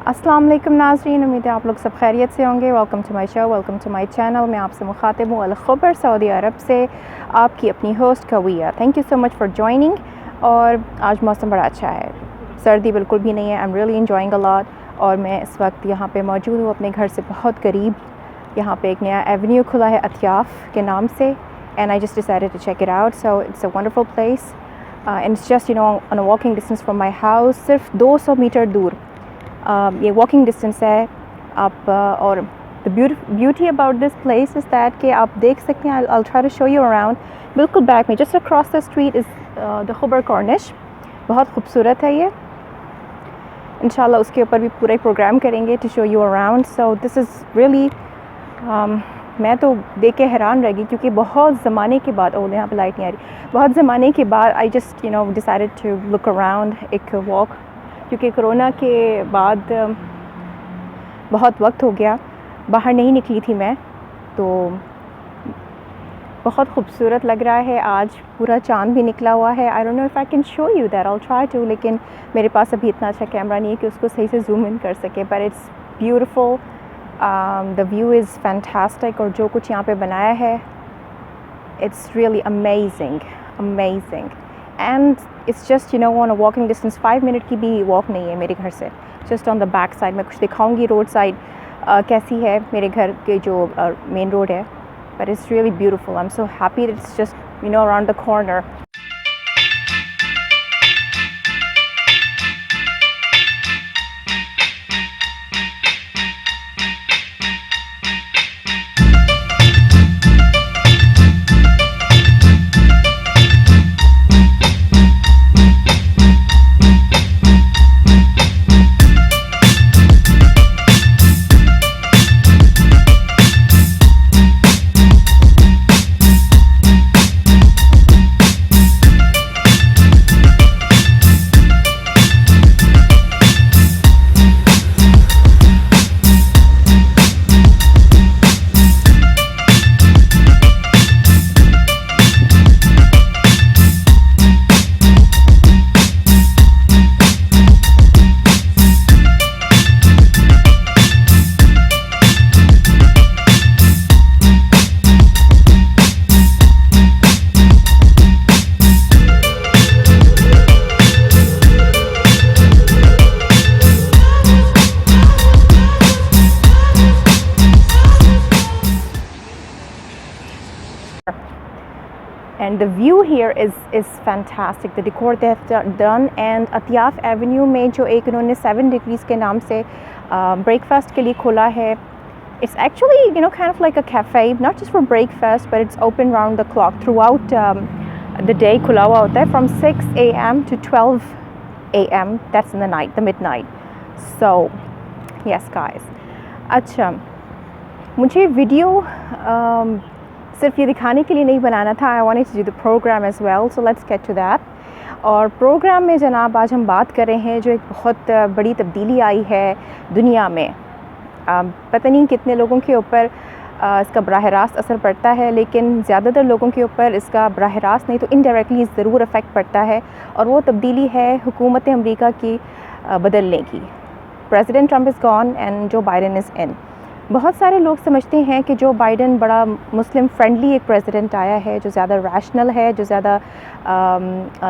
अस्सलाम वालेकुम नाज़रीन, उम्मीद है आप लोग सब खैरियत से होंगे। Welcome to my show, welcome to my channel. मैं आपसे मुखातिब हूँ अल-ख़बर सऊदी अरब से, आपकी अपनी host Kavia. Thank you so much for joining. और आज मौसम बड़ा अच्छा है, सर्दी बिल्कुल भी नहीं है। I am really enjoying a lot. और मैं इस वक्त यहाँ पे मौजूद हूँ अपने घर से बहुत करीब। यहाँ पे एक नया एवेन्यू खुला है अतियाफ़ के नाम से, and I just decided to check it out. So it's a wonderful place and it's just on a walking distance from my house. सिर्फ 200 मीटर दूर ये वॉकिंग डिस्टेंस है आप। और the beauty about this place is that कि आप देख सकते हैं, I try to show you around. बिल्कुल बैक में just across the street is the Khobar Corniche. बहुत खूबसूरत है ये। इंशाल्लाह उसके ऊपर भी पूरा प्रोग्राम करेंगे to show you around. So this is really मैं तो देख के हैरान रह गई, क्योंकि बहुत ज़माने के बाद, ओह यहाँ पे लाइट नहीं आ रही, बहुत ज़माने के बाद I just decided to look around, एक वॉक। क्योंकि कोरोना के बाद बहुत वक्त हो गया, बाहर नहीं निकली थी मैं, तो बहुत खूबसूरत लग रहा है। आज पूरा चाँद भी निकला हुआ है। I don't know if I can show you that, I will try to, लेकिन मेरे पास अभी इतना अच्छा कैमरा नहीं है कि उसको सही से जूम इन कर सके। पर it's beautiful, the view is fantastic. और जो कुछ यहाँ पे बनाया है, it's really amazing amazing. And it's just on a walking distance, 5 minute की भी वॉक नहीं है मेरे घर से, just on the back side. मैं कुछ दिखाऊंगी रोड साइड कैसी है मेरे घर के जो मेन रोड है। But it's really beautiful. I am so happy it's just around the corner. And the view here is fantastic. The decor they have done. And Atyaf Avenue में जो एक इन्होंने 7 डिग्रीज़ के नाम से ब्रेकफास्ट के लिए खोला है, it's actually kind of like a cafe, not just for breakfast, but it's open round the clock throughout the day. खुला हुआ होता है from 6 a.m. to 12 a.m. That's in the night, the midnight. So yes guys, अच्छा, मुझे video सिर्फ ये दिखाने के लिए नहीं बनाना था। I wanted to do the programme as well, so let's get to that. और प्रोग्राम में जनाब आज हम बात कर रहे हैं जो एक बहुत बड़ी तब्दीली आई है दुनिया में। पता नहीं कितने लोगों के ऊपर इसका बराह रास्त असर पड़ता है, लेकिन ज़्यादातर लोगों के ऊपर इसका बराह रास्त नहीं तो इनडायरेक्टली ज़रूर अफेक्ट पड़ता है। और वो तब्दीली है हुकूमत अमरीका की बदलने की। President Trump is gone and जो बाइडन इज़ इन। बहुत सारे लोग समझते हैं कि जो बाइडन बड़ा मुस्लिम फ्रेंडली एक प्रेसिडेंट आया है, जो ज़्यादा रैशनल है, जो ज़्यादा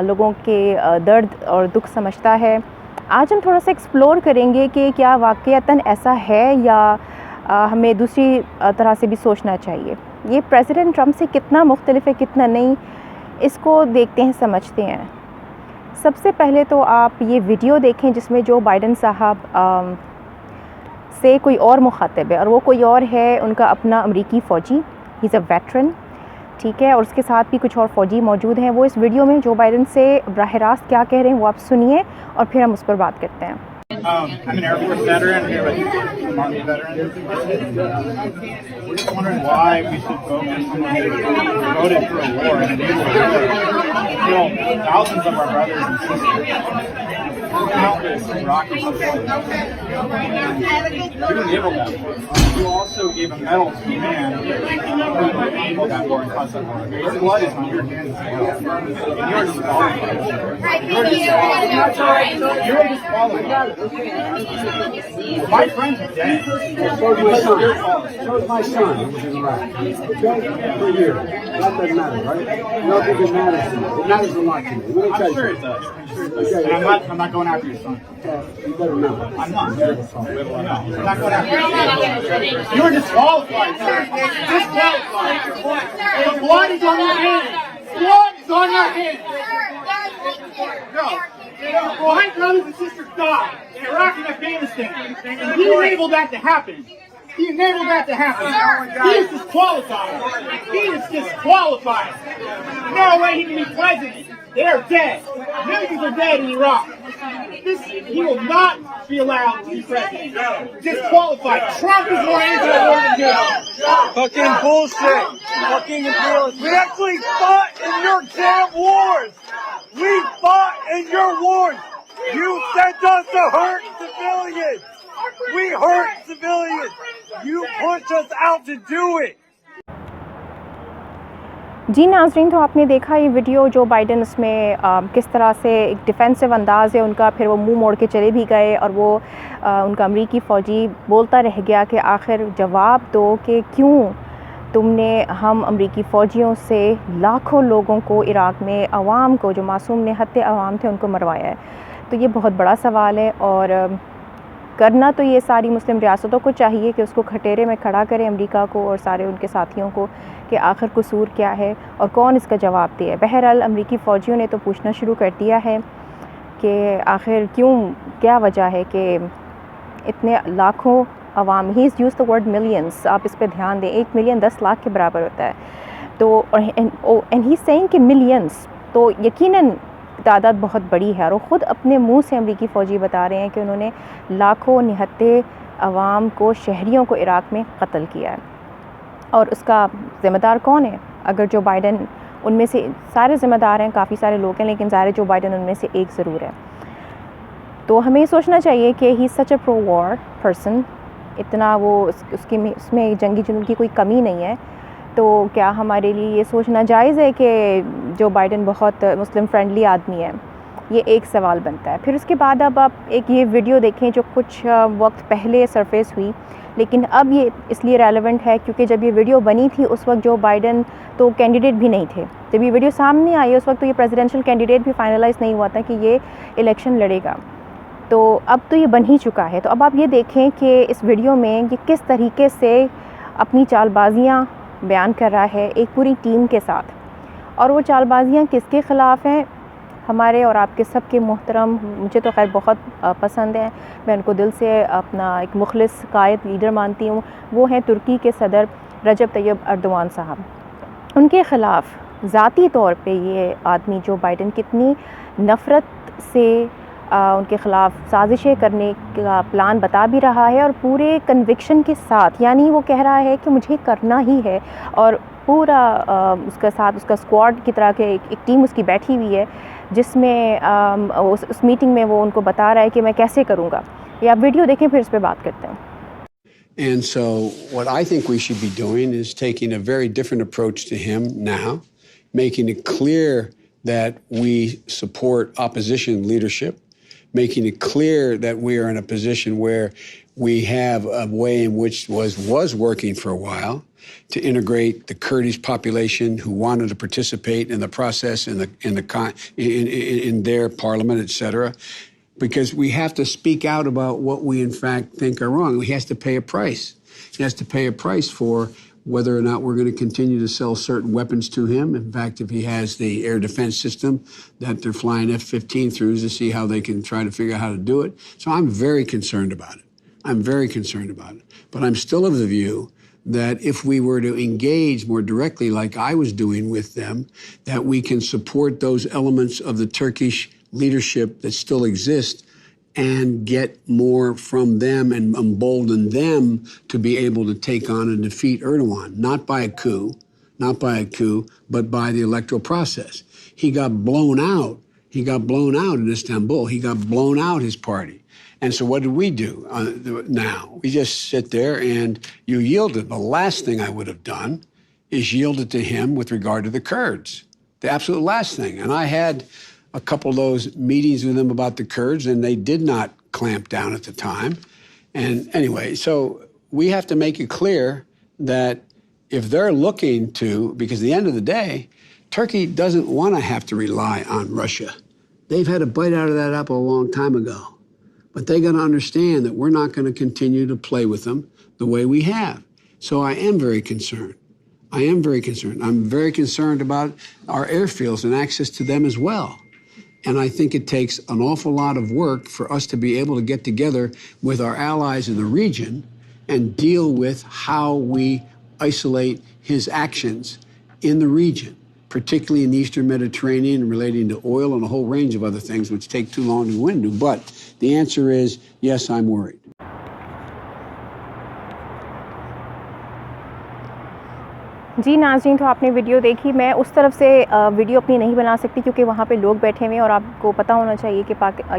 लोगों के दर्द और दुख समझता है। आज हम थोड़ा सा एक्सप्लोर करेंगे कि क्या वाक़ईतन ऐसा है या हमें दूसरी तरह से भी सोचना चाहिए। ये प्रेसिडेंट ट्रंप से कितना मुख्तलिफ है, कितना नहीं, इसको देखते हैं, समझते हैं। सबसे पहले तो आप ये वीडियो देखें जिसमें जो बाइडन साहब से कोई और मुखातिब है, और वो कोई और है उनका अपना अमरीकी फ़ौजी। ही इज़ अ वेटरन, ठीक है। और उसके साथ भी कुछ और फ़ौजी मौजूद हैं। वो इस वीडियो में जो बाइडन से बराह रास्त क्या कह रहे हैं वो आप सुनिए, और फिर हम उस पर बात करते हैं। I'm an Air Force veteran here with some Army veterans. We're just wondering why we should vote for someone who voted for a war and a new war. Kill thousands of our brothers and sisters. countless rockets. You enabled that war. You also gave a medal to a man who enabled that war and caused that war. Your blood is on your hands as well. And you're disqualified. You're disqualified. My friends are dead. So is my son, who was in Iraq. Okay? For years. That doesn't matter, right? You don't think it matters to me. It matters a lot to me. I'm sure it does. I'm sure it does. And I'm not going after your son. You better not. I'm not. No, I'm not going after your son. You're disqualified, sir. Disqualified. The blood is on your hands. Blood is on your hands. No. My brothers and sisters died in Iraq and Afghanistan. And he enabled that to happen. He enabled that to happen. He is disqualified. He is disqualified. No way he can be president. They are dead. Millions are dead in Iraq. He will not be allowed to be president. Disqualified. Trump is more anti-war than him. Fucking bullshit. Fucking imperialists. We actually fought in your damn wars. We fought in your wars. You sent us to hurt civilians. We hurt civilians. You pushed us out to do it. जी नाज़रीन, तो आपने देखा ये video जो Biden इसमें किस तरह से एक डिफेंसिव अंदाज़ है उनका, फिर वो मुंह मोड़ के चले भी गए और वो उनका अमरीकी फ़ौजी बोलता रह गया कि आखिर जवाब दो कि क्यों तुमने हम अमरीकी फ़ौजियों से लाखों लोगों को इराक़ में अवाम को, जो मासूम निहत्ते अवाम थे, उनको मरवाया है। तो ये बहुत बड़ा सवाल है और करना तो ये सारी मुस्लिम रियासतों को चाहिए कि उसको खटेरे में खड़ा करें अमेरिका को और सारे उनके साथियों को कि आखिर कसूर क्या है और कौन इसका जवाब दे। बहरहाल अमरीकी फ़ौजियों ने तो पूछना शुरू कर दिया है कि आखिर क्यों, क्या वजह है कि इतने लाखों अवाम, he is use the word millions, आप इस पर ध्यान दें, 1 मिलियन 10 लाख के बराबर होता है। तो एंड ही सेइंग कि मिलियंस, तो यकीनन तादाद बहुत बड़ी है और वो ख़ुद अपने मुंह से अमरीकी फ़ौजी बता रहे हैं कि उन्होंने लाखों निहत्ते अवाम को, शहरियों को इराक़ में कत्ल किया है। और उसका ज़िम्मेदार कौन है? अगर जो बाइडन, उनमें से सारे ज़िम्मेदार हैं, काफ़ी सारे लोग हैं, लेकिन ज़ाहिर जो बाइडन उनमें से एक ज़रूर है। तो हमें सोचना चाहिए कि ही सच अ प्रो वॉर पर्सन, इतना वो उसमें जंगी जुनून की कोई कमी नहीं है। तो क्या हमारे लिए ये सोचना जायज़ है कि जो बाइडन बहुत मुस्लिम फ्रेंडली आदमी है? ये एक सवाल बनता है। फिर उसके बाद अब आप एक ये वीडियो देखें जो कुछ वक्त पहले सरफेस हुई, लेकिन अब ये इसलिए रेलेवेंट है क्योंकि जब ये वीडियो बनी थी उस वक्त जो बाइडन तो कैंडिडेट भी नहीं थे। जब ये वीडियो सामने आई उस वक्त तो ये प्रेसिडेंशियल कैंडिडेट भी फाइनलाइज़ नहीं हुआ था कि ये इलेक्शन लड़ेगा। तो अब तो ये बन ही चुका है। तो अब आप ये देखें कि इस वीडियो में ये किस तरीके से अपनी चालबाजियाँ बयान कर रहा है एक पूरी टीम के साथ। और वो चालबाजियाँ किसके ख़िलाफ़ हैं? हमारे और आपके सब के मोहतरम, मुझे तो खैर बहुत पसंद हैं, मैं उनको दिल से अपना एक मुखलिस कायद लीडर मानती हूँ। वो हैं तुर्की के सदर रजब तैयब अर्दवान साहब। उनके ख़िलाफ़ ज़ाती तौर पे ये आदमी जो बाइडन कितनी नफ़रत से उनके ख़िलाफ़ साजिशें करने का प्लान बता भी रहा है और पूरे कन्विक्शन के साथ, यानी वो कह रहा है कि मुझे करना ही है और पूरा उसका साथ उसका स्क्वाड की तरह के एक टीम उसकी बैठी हुई है जिसमें उस मीटिंग में वो उनको बता रहा है कि मैं कैसे करूँगा। ये आप वीडियो देखें फिर इस पर बात करते हैं। And so what I think we should be doing is taking a very different approach to him now, making it clear that we support opposition leadership, making it clear that we are in a position where we have a way in which was working for a while to integrate the Kurdish population who wanted to participate in the process in their parliament, etc. Because we have to speak out about what we in fact think are wrong. He has to pay a price. He has to pay a price for whether or not we're going to continue to sell certain weapons to him. In fact, if he has the air defense system that they're flying F-15 through to see how they can try to figure out how to do it. So I'm very concerned about it. I'm very concerned about it. But I'm still of the view that if we were to engage more directly like I was doing with them, that we can support those elements of the Turkish leadership that still exist and get more from them and embolden them to be able to take on and defeat Erdogan, not by a coup, but by the electoral process. He got blown out He got blown out in Istanbul. He got blown out, his party. And so what did we do now? We just sit there and you yielded. The last thing I would have done is yielded to him with regard to the Kurds. The absolute last thing. And I had a couple of those meetings with him about the Kurds, and they did not clamp down at the time. And anyway, so we have to make it clear that if they're looking to, because at the end of the day, Turkey doesn't want to have to rely on Russia. They've had a bite out of that apple a long time ago. But they got to understand that we're not going to continue to play with them the way we have. So I am very concerned. I am very concerned. I'm very concerned about our airfields and access to them as well. And I think it takes an awful lot of work for us to be able to get together with our allies in the region and deal with how we isolate his actions in the region, particularly in the Eastern Mediterranean relating to oil and a whole range of other things which take too long to go into. But the answer is, yes, I'm worried. जी नाज़रीन, तो आपने video देखी। मैं उस तरफ से video अपनी नहीं बना सकती क्योंकि वहाँ पे लोग बैठे हुए हैं और आपको पता होना चाहिए कि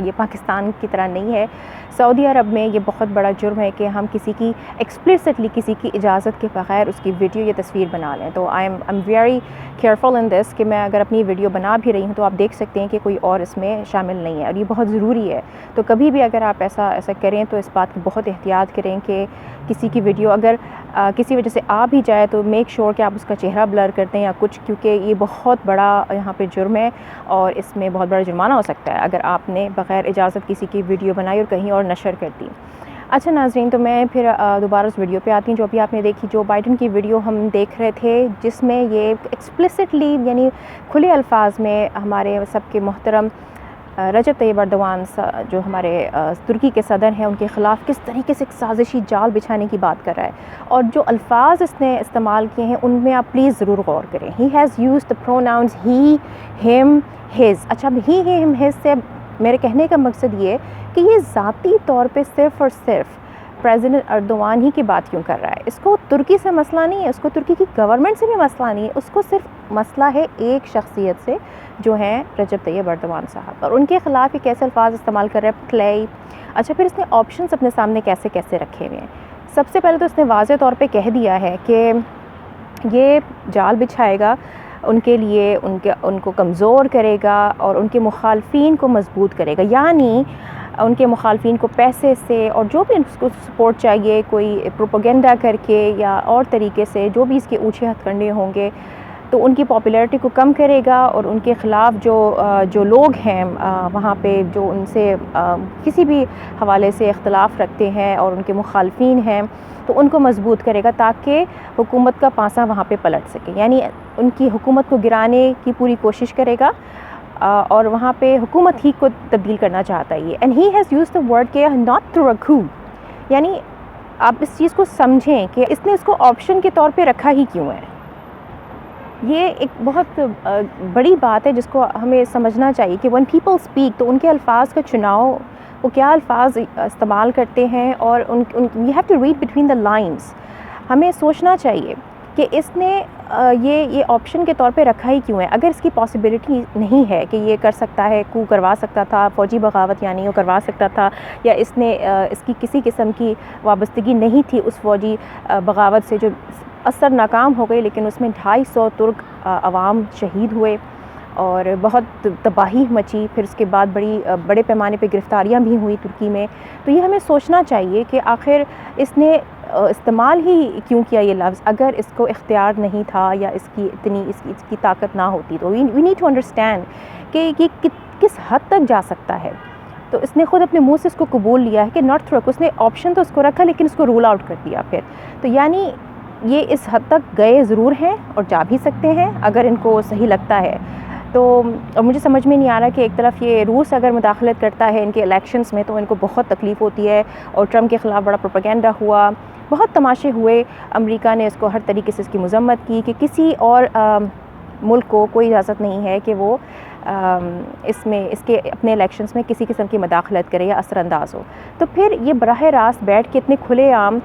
ये पाकिस्तान की तरह नहीं है। सऊदी अरब में ये बहुत बड़ा जुर्म है कि हम किसी की एक्सप्लिसिटली किसी की इजाज़त के बगैर उसकी वीडियो या तस्वीर बना लें। तो I am very careful in this कि मैं अगर अपनी वीडियो बना भी रही हूँ तो आप देख सकते हैं कि कोई और इसमें शामिल नहीं है और ये बहुत ज़रूरी है। तो कभी भी अगर आप ऐसा करें तो इस बात की बहुत एहतियात करें कि किसी की वीडियो अगर किसी वजह से आ भी जाए तो मेक श्योर कि आप उसका चेहरा ब्लर कर दें या कुछ, क्योंकि ये बहुत बड़ा यहाँ पे जुर्म है और इसमें बहुत बड़ा जुर्माना हो सकता है अगर आपने बग़ैर इजाज़त किसी की वीडियो बनाई और कहीं और नशर कर दी। अच्छा नाज़रीन, तो मैं फिर दोबारा उस वीडियो पे आती हूँ जो अभी आपने देखी। जो बाइडन की वीडियो हम देख रहे थे जिसमें ये एक्सप्लिसिटली यानी खुले अल्फाज में हमारे सबके मोहतरम रजब तैयब अर्दोग़ान जो हमारे तुर्की के सदर हैं उनके ख़िलाफ़ किस तरीके से एक साजिशी जाल बिछाने की बात कर रहा है और जो अल्फाज इसने इस्तेमाल किए हैं उनमें आप प्लीज़ ज़रूर गौर करें। He has used the pronounce he, him, his. अच्छा, ही, हिम, हिज़ से मेरे कहने का मकसद ये कि ये ज़ाती तौर पे सिर्फ़ और सिर्फ प्रेसिडेंट अर्दोग़ान ही की बात क्यों कर रहा है। इसको तुर्की से मसला नहीं है, उसको तुर्की की गवर्नमेंट से भी मसला नहीं है, उसको सिर्फ मसला है एक शख्सियत से जो हैं रजब तैयब अर्दोग़ान साहब, और उनके ख़िलाफ़ ये कैसे अल्फाज इस्तेमाल कर रहे हैं, प्ले। अच्छा, फिर इसने ऑप्शंस अपने सामने कैसे कैसे रखे हुए हैं। सबसे पहले तो इसने वाज़े तौर पे कह दिया है कि ये जाल बिछाएगा उनके लिए, उनको कमज़ोर करेगा और उनके मुखालफिन को मजबूत करेगा, यानी उनके मुखालफिन को पैसे से और जो भी उनको सपोर्ट चाहिए कोई प्रोपेगेंडा करके या और तरीके से जो भी इसके ऊँचे हथकंडे होंगे तो उनकी पॉपुलैरिटी को कम करेगा और उनके ख़िलाफ़ जो लोग हैं वहाँ पे जो उनसे किसी भी हवाले से इख्तलाफ रखते हैं और उनके मुखालफिन हैं तो उनको मजबूत करेगा ताकि हुकूमत का पासा वहाँ पे पलट सके, यानी उनकी हुकूमत को गिराने की पूरी कोशिश करेगा और वहाँ पे हुकूमत ही को तब्दील करना चाहता है ये। And he has used the word के नॉट थ्रू अ कू, यानी आप इस चीज़ को समझें कि इसने इसको ऑप्शन के तौर पे रखा ही क्यों है। ये एक बहुत बड़ी बात है जिसको हमें समझना चाहिए कि वन पीपल स्पीक तो उनके अल्फाज का चुनाव, वो क्या अल्फाज इस्तेमाल करते हैं और we have to read between the lines. हमें सोचना चाहिए कि इसने ये ऑप्शन के तौर पे रखा ही क्यों है। अगर इसकी पॉसिबिलिटी नहीं है कि ये कर सकता है, कू करवा सकता था, फ़ौजी बगावत यानी वो करवा सकता था, या इसने इसकी किसी किस्म की वाबस्तगी नहीं थी उस फ़ौजी बगावत से जो असर नाकाम हो गई, लेकिन उसमें 250 तुर्क अवाम शहीद हुए और बहुत तबाही मची। फिर उसके बाद बड़े पैमाने पे गिरफ़्तारियाँ भी हुई तुर्की में। तो ये हमें सोचना चाहिए कि आखिर इसने इस्तेमाल ही क्यों किया ये लफ्ज़, अगर इसको इख्तियार नहीं था या इसकी ताकत ना होती। तो वी नीड टू अंडरस्टैंड कि ये किस हद तक जा सकता है। तो इसने ख़ुद अपने मुँह से इसको कबूल लिया है कि नॉट थ्रू, उसने ऑप्शन तो उसको रखा लेकिन उसको रूल आउट कर दिया फिर। तो यानी ये इस हद तक गए ज़रूर हैं और जा भी सकते हैं अगर इनको सही लगता है। तो और मुझे समझ में नहीं आ रहा कि एक तरफ ये रूस अगर मुदाखलत करता है इनके इलेक्शंस में तो इनको बहुत तकलीफ़ होती है और ट्रम्प के ख़िलाफ़ बड़ा प्रोपेगेंडा हुआ, बहुत तमाशे हुए, अमेरिका ने इसको हर तरीके से इसकी मज़म्मत की कि किसी और मुल्क को कोई इजाज़त नहीं है कि वो इसके अपने इलेक्शंस में किसी किस्म की मुदाखलत करे या असरअंदाज हो। तो फिर ये बराह रास्त बैठ के इतने खुलेआम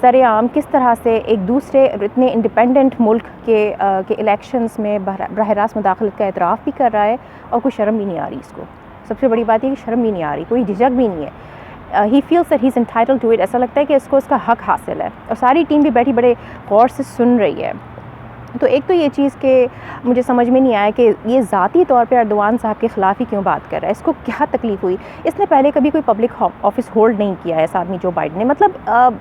सरेआम किस तरह से एक दूसरे इतने इंडिपेंडेंट मुल्क के इलेक्शंस में बराह रास्त मुदाखलत का एतराफ़ भी कर रहा है और कोई शर्म भी नहीं आ रही इसको। सबसे बड़ी बात है कि शर्म भी नहीं आ रही, कोई झिझक भी नहीं है। He feels that he is entitled to it, ऐसा लगता है कि इसको इसका हक हासिल है, और सारी टीम भी बैठी बड़े गौर से सुन रही है। तो एक तो ये चीज़ के मुझे समझ में नहीं आया कि ये ज़ाती तौर पे अर्दवान साहब के ख़िलाफ़ ही क्यों बात कर रहा है, इसको क्या तकलीफ़ हुई। इसने पहले कभी कोई पब्लिक ऑफिस होल्ड नहीं किया है इस आदमी जो बाइडेन ने, मतलब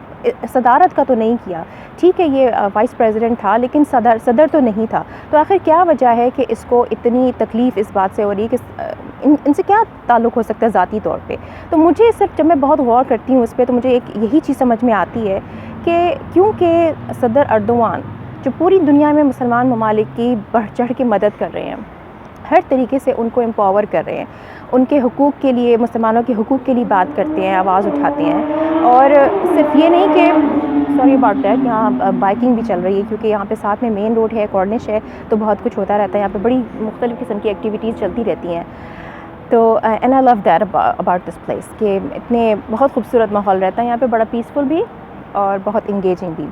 सदारत का तो नहीं किया। ठीक है ये वाइस प्रेसिडेंट था लेकिन सदर तो नहीं था। तो आखिर क्या वजह है कि इसको इतनी तकलीफ़ इस बात से हो रही है कि इनसे क्या ताल्लुक़ हो सकता है ज़ाती तौर पे। तो मुझे सिर्फ जब मैं बहुत गौर करती हूँ उस पर, तो मुझे एक यही चीज़ समझ में आती है कि क्योंकि सदर अर्दवान जो पूरी दुनिया में मुसलमान ममालिक की बढ़ चढ़ के मदद कर रहे हैं, हर तरीके से उनको एम्पावर कर रहे हैं, उनके हुकूक़ के लिए, मुसलमानों के हुकूक़ के लिए बात करते हैं, आवाज़ उठाते हैं। और सिर्फ ये नहीं कि सॉरी अबाउट दैट, यहाँ बाइकिंग भी चल रही है क्योंकि यहाँ पे साथ में मेन रोड है, कॉर्निश है, तो बहुत कुछ होता रहता है यहाँ पे, बड़ी मुख्तलिफ़ किस्म की एक्टिविटीज़ चलती रहती हैं। तो and I love that about this place कि इतने बहुत खूबसूरत माहौल रहता है यहाँ पे, बड़ा पीसफुल भी और बहुत इंगेजिंग भी।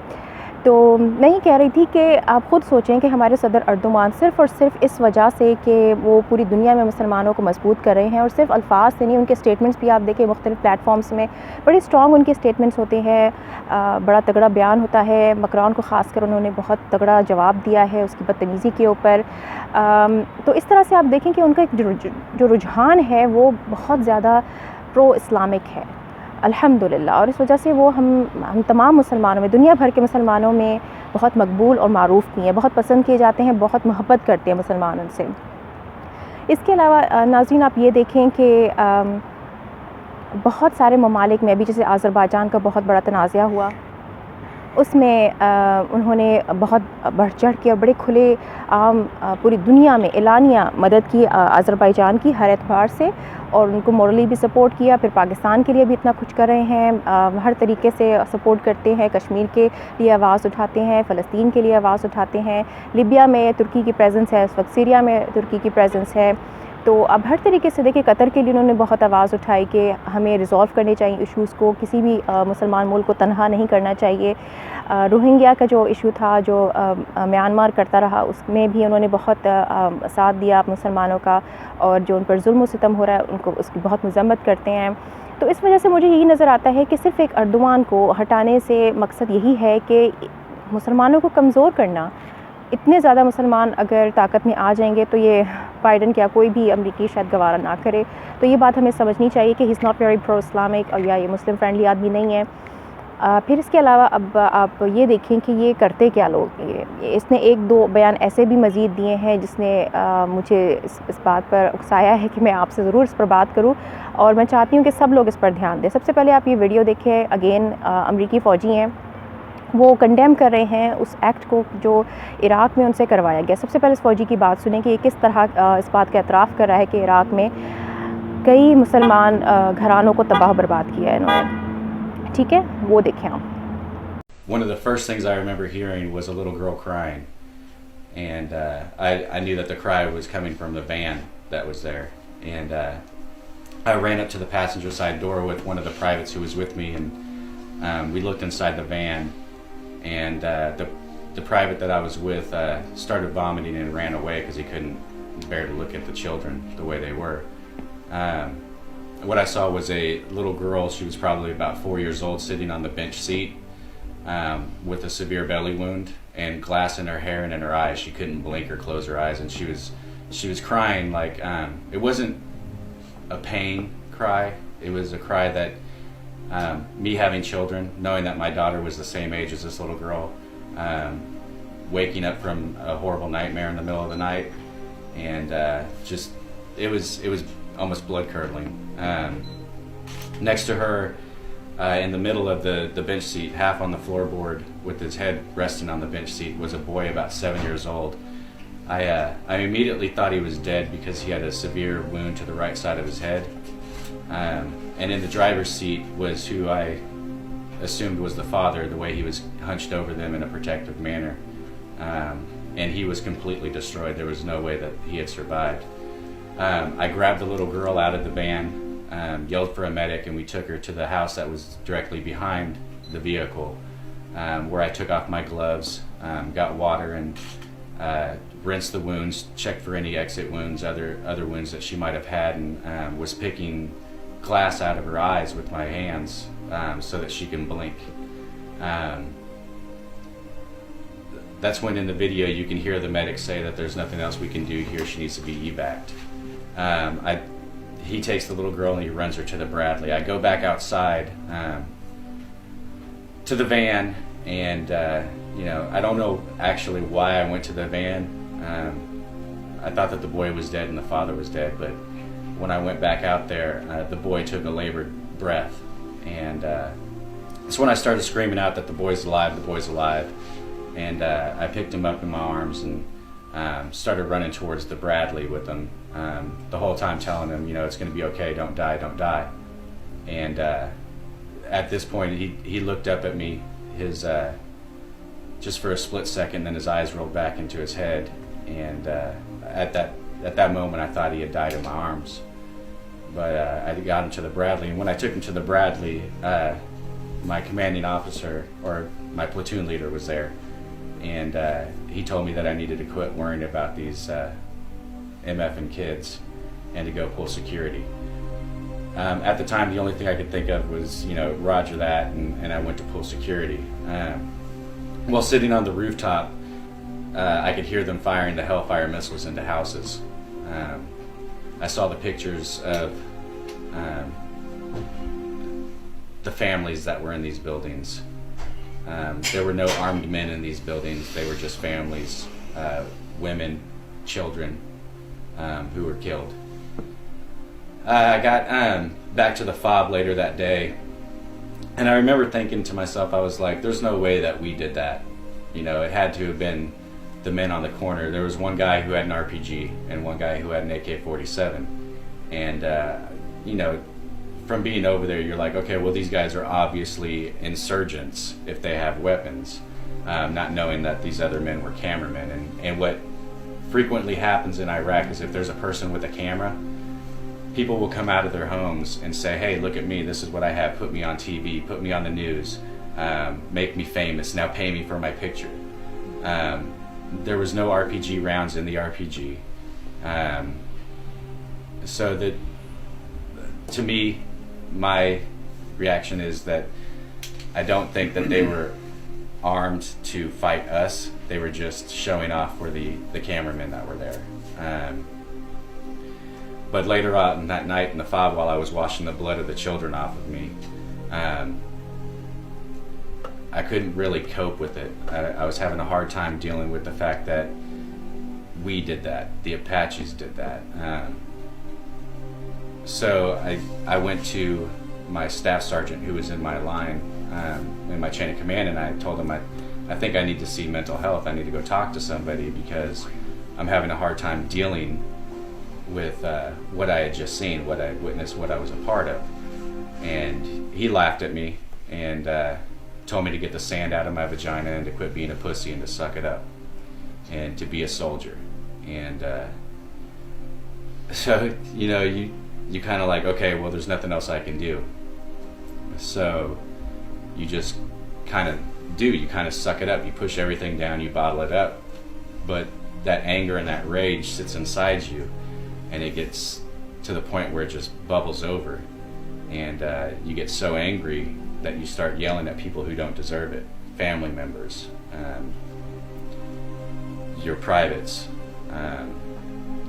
तो मैं ये कह रही थी कि आप ख़ुद सोचें कि हमारे सदर अर्दोगान सिर्फ़ और सिर्फ इस वजह से कि वो पूरी दुनिया में मुसलमानों को मजबूत कर रहे हैं, और सिर्फ अल्फाज से नहीं, उनके स्टेटमेंट्स भी आप देखें मुख्तलिफ़ प्लेटफॉर्म्स में बड़े स्ट्रॉन्ग उनके स्टेटमेंट्स होते हैं, बड़ा तगड़ा बयान होता है। मकरान को ख़ासकर उन्होंने बहुत तगड़ा जवाब दिया है उसकी बदतमीज़ी के ऊपर। तो इस तरह से आप देखें कि उनका एक जो रुझान है वो बहुत ज़्यादा प्रो इस्लामिक है अल्हम्दुलिल्लाह, और इस वजह से वो हम तमाम मुसलमानों में, दुनिया भर के मुसलमानों में बहुत मकबूल और मारूफ़ भी हैं, बहुत पसंद किए जाते हैं, बहुत मोहब्बत करते हैं मुसलमान उनसे। इसके अलावा नाज़रीन आप ये देखें कि बहुत सारे ममालिक में, अभी जैसे आज़रबाईजान का बहुत बड़ा तनाज़ा हुआ, उसमें उन्होंने बहुत बढ़ चढ़ के और बड़े खुले आम पूरी दुनिया में एलानिया मदद की आज़रबाईजान की हर एतबार से, और उनको मॉरली भी सपोर्ट किया। फिर पाकिस्तान के लिए भी इतना कुछ कर रहे हैं, हर तरीके से सपोर्ट करते हैं, कश्मीर के लिए आवाज़ उठाते हैं, फ़लस्तीन के लिए आवाज़ उठाते हैं, लिबिया में तुर्की की प्रेजेंस है, इस वक्त सीरिया में तुर्की की प्रेजेंस है। तो अब हर तरीके से देखिए, कतर के लिए उन्होंने बहुत आवाज़ उठाई कि हमें रिज़ॉल्व करने चाहिए इशूज़ को, किसी भी मुसलमान मुल्क को तनहा नहीं करना चाहिए। रोहिंग्या का जो इशू था, जो म्यांमार करता रहा, उसमें भी उन्होंने बहुत साथ दिया मुसलमानों का, और जो उन पर जुल्म सितम हो रहा है उनको उसकी बहुत मज़म्मत करते हैं। तो इस वजह से मुझे यही नज़र आता है कि सिर्फ़ एक अर्दवान को हटाने से मकसद यही है कि मुसलमानों को कमज़ोर करना। इतने ज़्यादा मुसलमान अगर ताकत में आ जाएंगे तो ये बाइडेन क्या कोई भी अमरीकी शायद गवारा ना करे। तो ये बात हमें समझनी चाहिए कि he is not very pro Islamic, और या ये मुस्लिम फ्रेंडली आदमी नहीं है। फिर इसके अलावा अब आप ये देखें कि ये करते क्या लोग। इसने एक दो बयान ऐसे भी मज़ीद दिए हैं जिसने मुझे इस बात पर उकसाया है कि मैं आपसे ज़रूर इस पर बात करूं, और मैं चाहती हूं कि सब लोग इस पर ध्यान दें। सबसे पहले आप ये वीडियो देखें। अगेन अमरीकी फ़ौजी हैं, वो कंडेम कर रहे हैं उस एक्ट को जो इराक़ में उनसे करवाया गया। सबसे पहले इस फ़ौजी की बात सुनें कि ये किस तरह इस बात का एतराफ़ कर रहा है कि इराक़ में कई मुसलमान घरानों को तबाह बर्बाद किया है इन्होंने। ठीक है, वो देखें आप। One of the first things I remember hearing was a little girl crying, and I knew that the cry was coming from the van that was there, and I ran up to the passenger side door with one of the privates who was with me, and we looked inside the van, and the private that I was with started vomiting and ran away because he couldn't bear to look at the children the way they were. What I saw was a little girl. She was probably about 4 years old, sitting on the bench seat with a severe belly wound and glass in her hair and in her eyes. She couldn't blink or close her eyes, and she was crying like it wasn't a pain cry. It was a cry that me having children, knowing that my daughter was the same age as this little girl, waking up from a horrible nightmare in the middle of the night, and just it was almost blood curdling. Next to her, in the middle of the bench seat, half on the floorboard with his head resting on the bench seat, was a boy about 7 years old. I immediately thought he was dead because he had a severe wound to the right side of his head. And in the driver's seat was who I assumed was the father, the way he was hunched over them in a protective manner. And he was completely destroyed. There was no way that he had survived. I grabbed the little girl out of the van, yelled for a medic, and we took her to the house that was directly behind the vehicle. where I took off my gloves, got water and rinsed the wounds, checked for any exit wounds, other wounds that she might have had, and was picking glass out of her eyes with my hands so that she can blink. That's when in the video you can hear the medic say that there's nothing else we can do here, she needs to be evac'd. He takes the little girl and he runs her to the Bradley. I go back outside to the van, and I don't know actually why I went to the van. I thought that the boy was dead and the father was dead, but when I went back out there, the boy took a labored breath, and that's when I started screaming out that the boy's alive, the boy's alive. And I picked him up in my arms and started running towards the Bradley with him, the whole time telling him, it's going to be okay, don't die, don't die. And at this point, he looked up at me, just for a split second, then his eyes rolled back into his head. And at that moment, I thought he had died in my arms. But I got him to the Bradley, and when I took him to the Bradley, my commanding officer, or my platoon leader, was there. And he told me that I needed to quit worrying about these MFing kids and to go pull security. At the time, the only thing I could think of was, roger that, and I went to pull security. While sitting on the rooftop, I could hear them firing the Hellfire missiles into houses. I saw the pictures of the families that were in these buildings. There were no armed men in these buildings. They were just families, women, children, who were killed. I got back to the FOB later that day, and I remember thinking to myself, I was like, there's no way that we did that. It had to have been the men on the corner. There was one guy who had an RPG and one guy who had an AK-47. And, from being over there, you're like, okay, well, these guys are obviously insurgents if they have weapons, not knowing that these other men were cameramen. And what frequently happens in Iraq is if there's a person with a camera, people will come out of their homes and say, hey, look at me, this is what I have, put me on TV, put me on the news, make me famous, now pay me for my picture. There was no RPG rounds in the RPG. So that, to me, my reaction is that I don't think that they were armed to fight us. They were just showing off for the cameramen that were there. But later on that night in the FOB, while I was washing the blood of the children off of me, I couldn't really cope with it. I was having a hard time dealing with the fact that we did that. The Apaches did that. So I went to my staff sergeant who was in my line, in my chain of command, and I told him I think I need to see mental health. I need to go talk to somebody because I'm having a hard time dealing with what I had just seen, what I had witnessed, what I was a part of. And he laughed at me and told me to get the sand out of my vagina and to quit being a pussy and to suck it up and to be a soldier. And so, you kind of like, okay, well, there's nothing else I can do. So you just kind of you kind of suck it up. You push everything down, you bottle it up. But that anger and that rage sits inside you, and it gets to the point where it just bubbles over. And you get so angry that you start yelling at people who don't deserve it. Family members, your privates,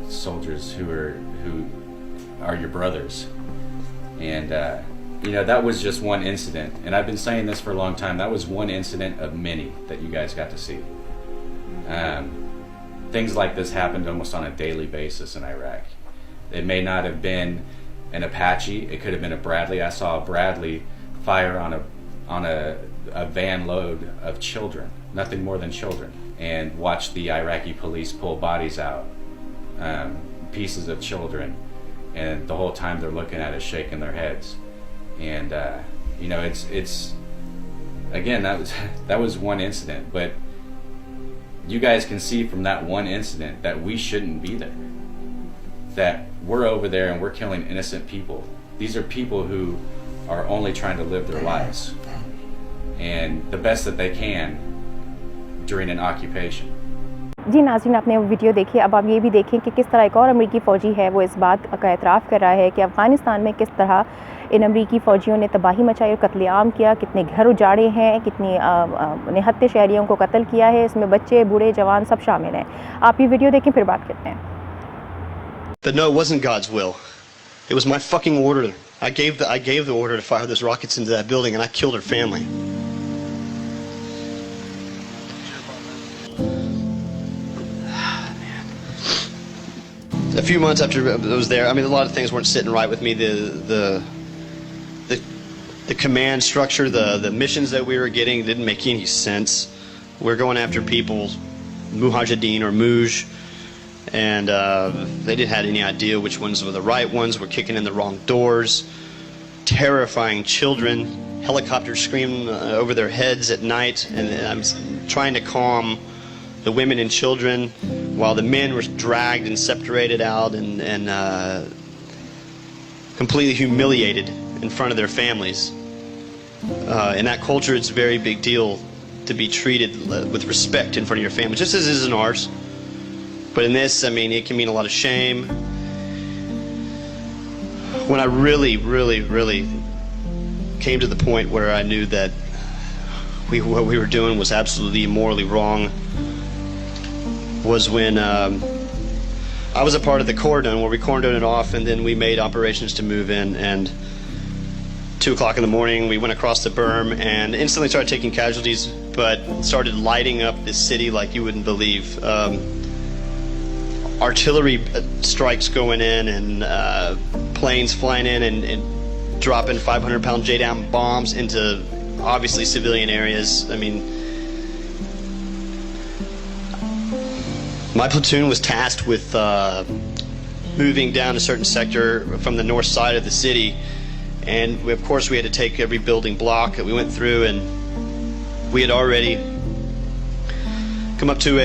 soldiers who are your brothers. And that was just one incident, and I've been saying this for a long time. That was one incident of many that you guys got to see. Things like this happened almost on a daily basis in Iraq. It may not have been an Apache, it could have been a Bradley. I saw a Bradley fire on a van load of children, nothing more than children, and watch the Iraqi police pull bodies out, pieces of children, and the whole time they're looking at it, shaking their heads. And it's again, that was one incident, but you guys can see from that one incident that we shouldn't be there, that we're over there and we're killing innocent people. These are people who are only trying to live their lives, and the best that they can during an occupation. जी नाज़रीन, आपने वो video देखी। अब आप ये भी देखें कि किस तरह एक और अमरीकी फ़ौजी है वो इस बात का एतराफ़ कर रहा है कि अफ़गानिस्तान में किस तरह इन अमरीकी फ़ौजियों ने तबाही मचाई और कत्लेआम किया, कितने घर उजाड़े हैं, कितनी निहत्ते शहरियों को कत्ल किया है। इसमें बच्चे, बूढ़े, जवान सब शामिल हैं। आप ये वीडियो देखें, फिर बात करते हैं। But no, it wasn't God's will. It was my fucking order. I gave the order to fire those rockets into that building, and I killed her family. A few months after I was there, I mean, a lot of things weren't sitting right with me. The command structure, the missions that we were getting didn't make any sense. We're going after people, Mujahideen or Muj, and they didn't have any idea which ones were the right ones. We're kicking in the wrong doors, terrifying children, helicopters screaming over their heads at night, and I'm trying to calm the women and children while the men were dragged and separated out and completely humiliated in front of their families. In that culture, it's a very big deal to be treated with respect in front of your family, just as it is in ours. But in this, I mean, it can mean a lot of shame. When I really, really, really came to the point where I knew that what we were doing was absolutely morally wrong was when I was a part of the cordon where we cordoned it off, and then we made operations to move in, and 2 o'clock in the morning we went across the berm and instantly started taking casualties, but started lighting up this city like you wouldn't believe. Artillery strikes going in and planes flying in and dropping 500-pound J-down bombs into obviously civilian areas. I mean, my platoon was tasked with moving down a certain sector from the north side of the city, and of course we had to take every building block that we went through, and we had already come up to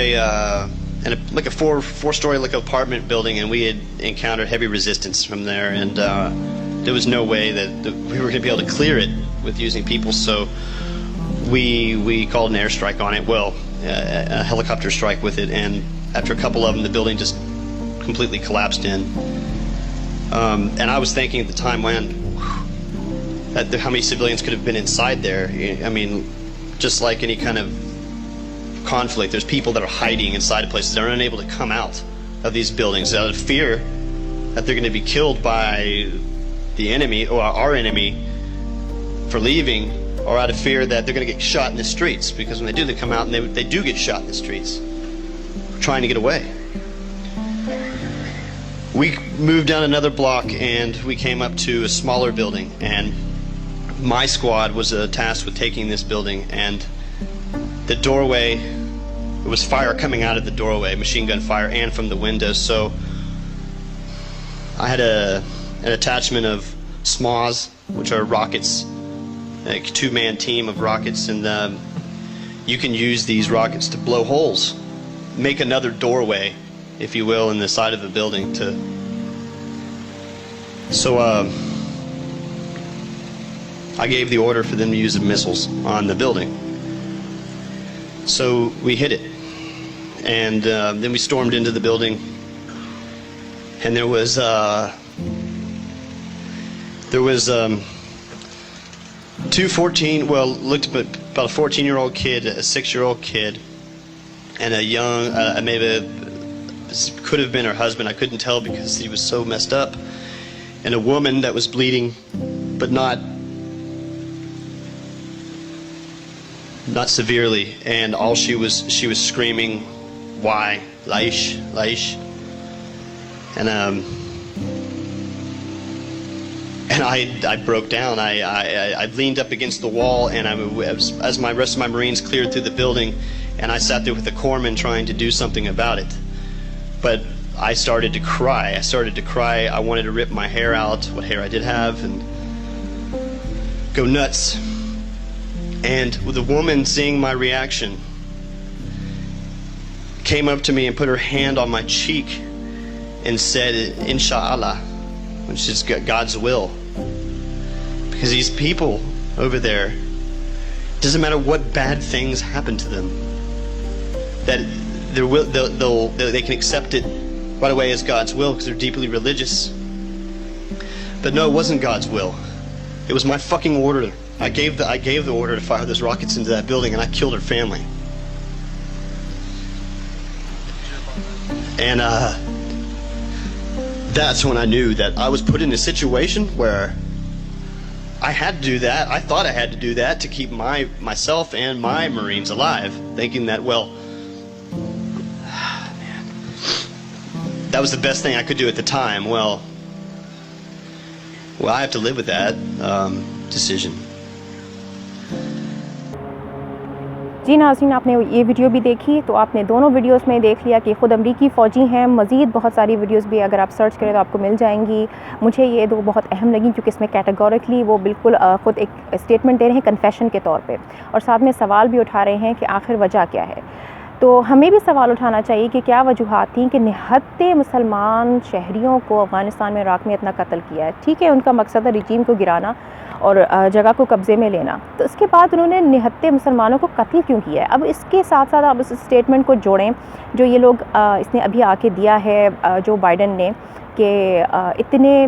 like a four-story like apartment building, and we had encountered heavy resistance from there, and there was no way that we were going to be able to clear it with using people, so we called an airstrike on it, well, a helicopter strike with it, and after a couple of them, the building just completely collapsed in. And I was thinking at the time, man, how many civilians could have been inside there? I mean, just like any kind of conflict, there's people that are hiding inside of places that are unable to come out of these buildings out of fear that they're going to be killed by the enemy or our enemy for leaving, or out of fear that they're going to get shot in the streets, because when they do, they come out and they do get shot in the streets trying to get away. We moved down another block and we came up to a smaller building, and my squad was tasked with taking this building, and the doorway, there was fire coming out of the doorway, machine gun fire, and from the windows. So I had an attachment of SMAWs, which are rockets, a two-man team of rockets, and you can use these rockets to blow holes, make another doorway, if you will, in the side of a building. So I gave the order for them to use the missiles on the building. So we hit it, and then we stormed into the building, and there was two 14, well, looked about a 14-year-old kid, a 6-year-old kid, and a young, maybe could have been her husband, I couldn't tell because he was so messed up, and a woman that was bleeding, but not severely, and all she was screaming, "Why, Laish, Laish," and I broke down. I leaned up against the wall, and as my rest of my Marines cleared through the building, and I sat there with the corpsman trying to do something about it. But I started to cry. I wanted to rip my hair out, what hair I did have, and go nuts. And the woman, seeing my reaction, came up to me and put her hand on my cheek and said, "Inshallah," which is God's will. Because these people over there Doesn't matter what bad things happen to them. That they can accept it right away as God's will because they're deeply religious. But no, it wasn't God's will. It was my fucking order. I gave the order to fire those rockets into that building, and I killed her family. And that's when I knew that I was put in a situation where I had to do that. I thought I had to do that to keep myself and my Marines alive, thinking that, well, man, that was the best thing I could do at the time. Well, I have to live with that decision. जी नाज़रीन, आपने ये video भी देखी तो आपने दोनों videos में देख लिया कि ख़ुद अमरीकी फ़ौजी हैं। मज़ीद बहुत सारी वीडियोस भी अगर आप सर्च करें तो आपको मिल जाएंगी। मुझे ये दो बहुत अहम लगी क्योंकि इसमें कैटेगोरिकली वो बिल्कुल ख़ुद एक स्टेटमेंट दे रहे हैं कन्फेशन के तौर पे, और साथ में सवाल भी उठा रहे हैं कि आखिर वजह क्या है। तो हमें भी सवाल उठाना चाहिए कि क्या वजूहात थी कि निहत्ते मुसलमान शहरियों को अफ़गानिस्तान में, इराक़ में इतना कत्ल किया है। ठीक है, उनका मकसद है रजीम को गिराना और जगह को कब्ज़े में लेना, तो इसके बाद उन्होंने निहत्ते मुसलमानों को कत्ल क्यों किया है। अब इसके साथ साथ आप इस स्टेटमेंट को जोड़ें जो ये लोग इसने अभी आके दिया है जो बाइडन ने, कि इतने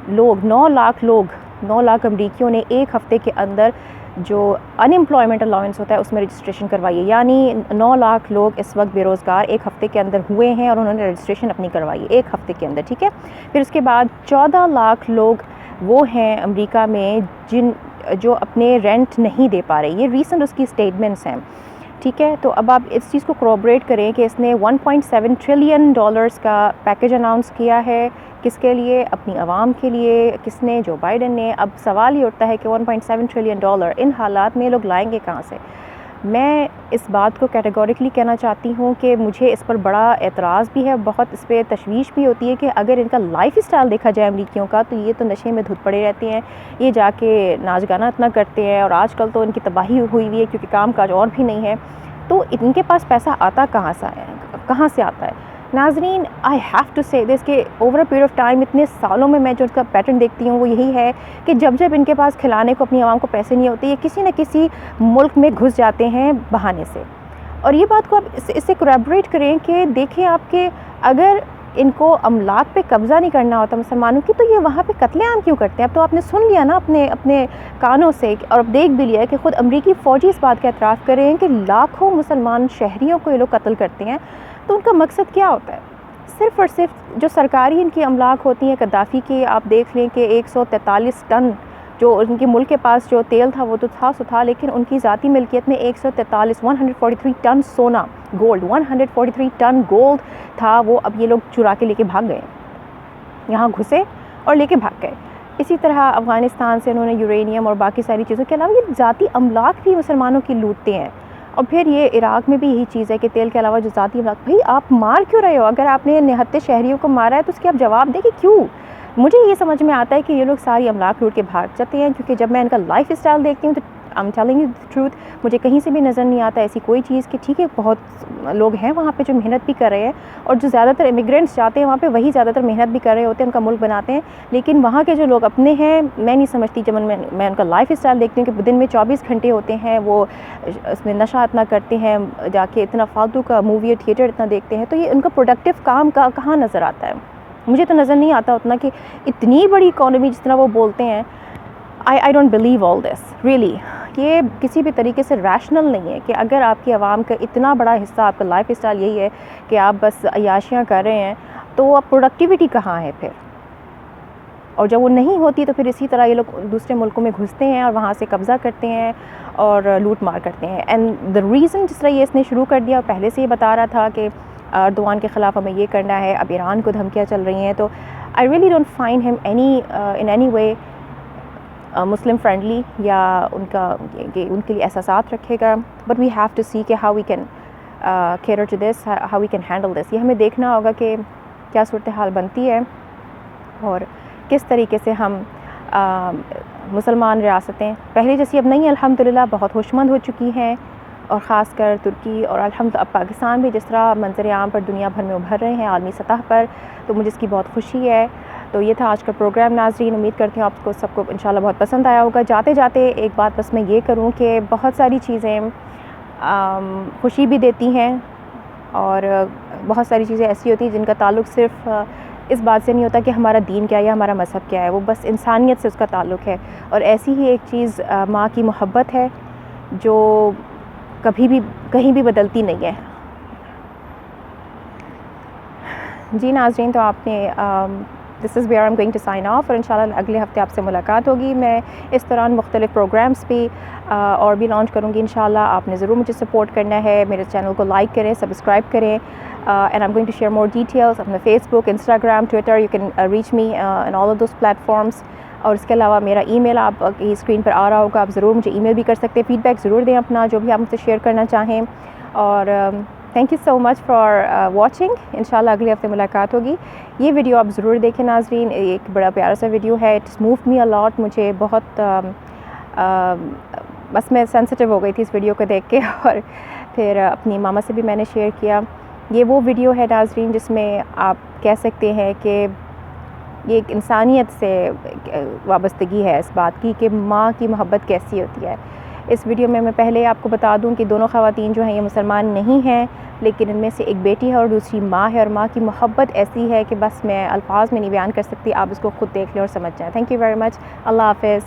लोग 9 लाख अमरीकियों ने एक हफ़्ते के अंदर जो अनएम्प्लॉयमेंट अलाउंस होता है उसमें रजिस्ट्रेशन करवाई है। यानी 9 लाख लोग इस वक्त बेरोज़गार एक हफ़्ते के अंदर हुए हैं और उन्होंने रजिस्ट्रेशन अपनी करवाई है एक हफ़्ते के अंदर। ठीक है, फिर उसके बाद 14 लाख लोग वो हैं अमेरिका में जो अपने रेंट नहीं दे पा रहे। ये रीसेंट उसकी स्टेटमेंट्स हैं। ठीक है, तो अब आप इस चीज़ को कोऑपरेट करें कि इसने $1.7 ट्रिलियन का पैकेज अनाउंस किया है। किसके लिए? अपनी आवाम के लिए। किसने? जो बाइडन ने। अब सवाल ये उठता है कि $1.7 ट्रिलियन इन हालात में लोग लाएंगे कहाँ से। मैं इस बात को कैटेगोरिकली कहना चाहती हूँ कि मुझे इस पर बड़ा एतराज़ भी है, बहुत इस पर तशवीश भी होती है कि अगर इनका लाइफ स्टाइल देखा जाए अमरीकियों का, तो ये तो नशे में धुत पड़े रहते हैं, ये जाके नाच गाना इतना करते हैं, और आजकल तो इनकी तबाही हुई हुई है क्योंकि काम काज और भी नहीं है। तो इनके पास पैसा आता कहाँ से आता है। नाज़रीन, आई हैव टू से दिस कि over a period of time, इतने सालों में मैं जो उनका पैटर्न देखती हूँ वो यही है कि जब इनके पास खिलाने को अपनी आवाम को पैसे नहीं होते, ये किसी न किसी मुल्क में घुस जाते हैं बहाने से। और ये बात को आप इससे कोरैबोरेट करें कि देखें आपके, अगर इनको अमलाक पे कब्ज़ा नहीं करना होता मुसलमानों की, तो ये वहाँ पे कत्लेआम क्यों करते हैं। अब तो आपने सुन लिया ना अपने कानों से, और अब देख भी लिया कि ख़ुद अमरीकी फ़ौजी इस बात का एतराफ़ कर रहे हैं कि लाखों मुसलमान शहरियों को ये लोग कत्ल करते हैं। तो उनका मकसद क्या होता है? सिर्फ़ और सिर्फ जो सरकारी इनकी अमलाक होती हैं कद्दाफ़ी की, आप देख लें कि 143 टन जो उनके मुल्क के पास जो तेल था वो तो था, लेकिन उनकी ज़ाती मिल्कियत में 143 टन सोना, गोल्ड, 143 टन गोल्ड था। वो अब ये लोग चुरा के लेके भाग गए, यहाँ घुसे और लेके भाग गए। इसी तरह अफ़गानिस्तान से उन्होंने यूरेनियम और बाकी सारी चीज़ों के अलावा ये ज़ाती अमलाक भी मुसलमानों की लूटते हैं। और फिर ये इराक़ में भी यही चीज़ है कि तेल के अलावा जो ज़ाती अमलाक, भाई आप मार क्यों रहे हो? अगर आपने निहत्ते शहरियों को मारा है तो उसके आप जवाब दें कि क्यों। मुझे ये समझ में आता है कि ये लोग सारी अमलाक लूट के भाग जाते हैं, क्योंकि जब मैं इनका लाइफ स्टाइल देखती हूँ तो I am telling you the truth, मुझे कहीं से भी नज़र नहीं आता ऐसी कोई चीज़ कि ठीक है बहुत लोग हैं वहाँ पे जो मेहनत भी कर रहे हैं, और जो ज़्यादातर इमिग्रेंट्स जाते हैं वहाँ पे वही ज़्यादातर मेहनत भी कर रहे होते हैं, उनका मुल्क बनाते हैं। लेकिन वहाँ के जो लोग अपने हैं, मैं नहीं समझती, जब मैं उनका लाइफ स्टाइल देखती हूँ कि दिन में 24 घंटे होते हैं, वो उसमें नशा इतना करते हैं, जाके इतना फालतू का मूवी और थिएटर इतना देखते हैं, तो ये उनका प्रोडक्टिव काम का कहाँ नज़र आता है? मुझे तो नज़र नहीं आता उतना कि इतनी बड़ी इकॉनमी जिस तरह वो बोलते हैं। I don't believe all this really. ये किसी भी तरीके से रैशनल नहीं है कि अगर आपकी आवाम का इतना बड़ा हिस्सा, आपका लाइफ स्टाइल यही है कि आप बस अय्याशियाँ कर रहे हैं, तो अब प्रोडक्टिविटी कहाँ है फिर? और जब वो नहीं होती तो फिर इसी तरह ये लोग दूसरे मुल्कों में घुसते हैं और वहाँ से कब्ज़ा करते हैं और लूट मार करते हैं। एंड द रीज़न जिस तरह ये इसने शुरू कर दिया, और पहले से ये बता रहा था कि अर्दोआन के ख़िलाफ़ हमें ये करना है, अब ईरान को धमकियाँ चल रही हैं, तो I really don't find him in any way Muslim friendly, या उनके लिए एहसासात रखेगा। But we have to see कि how we can care to this, how we can handle this. ये हमें देखना होगा कि क्या सूरत हाल बनती है और किस तरीके से हम मुसलमान रियासतें पहले जैसी अब नहीं, अल्हम्दुलिल्लाह बहुत होशमंद हो चुकी हैं, और ख़ासकर तुर्की और अल्हम्दुलिल्लाह अब पाकिस्तान भी जिस तरह मंजर आम पर दुनिया भर में उभर रहे हैं आलमी सतह पर, तो मुझे इसकी बहुत खुशी है। तो ये था आज का प्रोग्राम नाज़रीन, उम्मीद करती हूँ आपको सबको इंशाल्लाह बहुत पसंद आया होगा। जाते जाते एक बात बस मैं ये करूँ कि बहुत सारी चीज़ें खुशी भी देती हैं और बहुत सारी चीज़ें ऐसी होती हैं जिनका ताल्लुक़ सिर्फ़ इस बात से नहीं होता कि हमारा दीन क्या है या हमारा मज़हब क्या है, वो बस इंसानियत से उसका ताल्लुक़ है। और ऐसी ही एक चीज़ माँ की मोहब्बत है जो कभी भी कहीं भी बदलती नहीं है। जी नाज़रीन, तो आपने this is where I am going to sign off और इंशाल्लाह अगले हफ़्ते आपसे मुलाकात होगी। मैं इस दौरान मुख्तलिफ़ प्रोग्राम्स भी और भी लॉन्च करूँगी इंशाल्लाह। आपने ज़रूर मुझे सपोर्ट करना है, मेरे चैनल को लाइक करें, सब्सक्राइब करें and I am going to share more details अपना Facebook, Instagram, Twitter, you can reach me in all of those platforms. और इसके अलावा मेरा ईमेल आप स्क्रीन पर आ रहा होगा, आप ज़रूर मुझे ईमेल भी कर सकते हैं, फ़ीडबैक ज़रूर दें अपना जो भी आप मुझसे शेयर करना चाहें। और thank you so much for watching. इंशाल्लाह अगले हफ्ते मुलाकात होगी। ये वीडियो आप ज़रूर देखें नाज़रीन, एक बड़ा प्यारा सा वीडियो है, it's move me a lot. मुझे बहुत बस मैं सेंसिटिव हो गई थी इस वीडियो को देख के और फिर अपनी मामा से भी मैंने शेयर किया। ये वो वीडियो है नाज़रीन जिसमें आप कह सकते हैं कि ये एक इंसानियत से वाबस्तगी है इस बात की कि माँ की मोहब्बत कैसी होती है। इस वीडियो में मैं पहले आपको बता दूं कि दोनों ख़वातीन जो हैं ये मुसलमान नहीं हैं, लेकिन इनमें से एक बेटी है और दूसरी माँ है, और माँ की मोहब्बत ऐसी है कि बस मैं अल्फाज में नहीं बयान कर सकती। आप इसको ख़ुद देख लें और समझ जाएँ। Thank you very much. अल्लाह हाफ़िज़।